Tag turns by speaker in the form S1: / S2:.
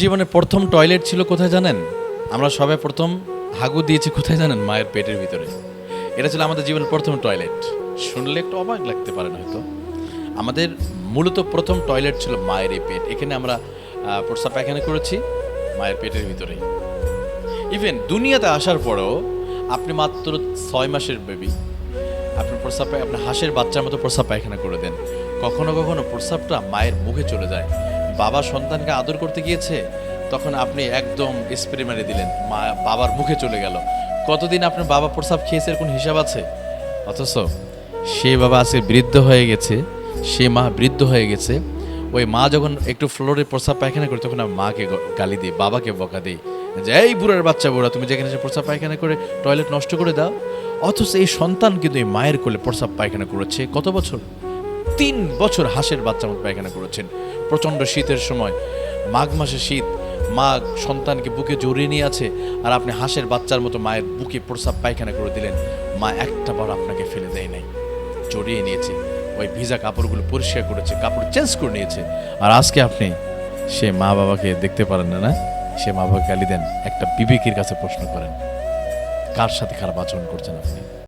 S1: জীবনে প্রথম টয়লেট ছিল কোথায় জানেন? আমরা সবাই প্রথম হাগু দিয়েছি কোথায় জানেন? মায়ের পেটের ভিতরে। এটা ছিল আমাদের জীবনের প্রথম টয়লেট। শুনলে একটু অবাক লাগতে পারেন হয়তো। আমাদের মূলত প্রথম টয়লেট ছিল মায়ের এই পেট। এখানে আমরা প্রস্রাব পায়খানা করেছি মায়ের পেটের ভিতরেই। ইভেন দুনিয়াতে আসার পরেও আপনি মাত্র 6 মাসের বেবি, আপনি আপনি হাঁসের বাচ্চার মতো প্রস্রাব পায়খানা করে দেন। কখনো কখনো প্রস্রাবটা মায়ের মুখে চলে যায়। বাবা সন্তানকে আদর করতে গিয়েছে, তখন আপনি একদম স্প্রে মেরে দিলেন, বাবার মুখে চলে গেল। কতদিন আপনার বাবা প্রস্রাব খেয়েছে এর কোনো হিসাব আছে? অথচ সে বাবা আজকে বৃদ্ধ হয়ে গেছে, সে মা বৃদ্ধ হয়ে গেছে। ওই মা যখন একটু ফ্লোরে প্রস্রাব পায়খানা করে, তখন আমি মাকে গালি দিই, বাবাকে বকা দিই যে এই বুড়ার বাচ্চা বুড়া, তুমি যেখানে সে প্রস্রাব পায়খানা করে টয়লেট নষ্ট করে দাও। অথচ এই সন্তান কিন্তু এই মায়ের কোলে প্রস্রাব পায়খানা করেছে কত বছর? 3 বছর হাঁসের বাচ্চার মতো পায়খানা করেছেন। প্রচণ্ড শীতের সময়, মাঘ মাসে শীত, মা সন্তানকে বুকে জড়িয়ে নিয়ে আছে, আর আপনি হাঁসের বাচ্চার মতো মায়ের বুকে প্রস্রাব পায়খানা করে দিলেন। মা একটা বার আপনাকে ফেলে দেয় নাই, জড়িয়ে নিয়েছে, ওই ভিজা কাপড়গুলো পরিষ্কার করেছে, কাপড় চেঞ্জ করে নিয়েছে। আর আজকে আপনি সে মা বাবাকে দেখতে পারেন না, সে মা বাবাকে গালি দেন। একটা বিবেকের কাছে প্রশ্ন করেন, কার সাথে খারাপ আচরণ করছেন আপনি?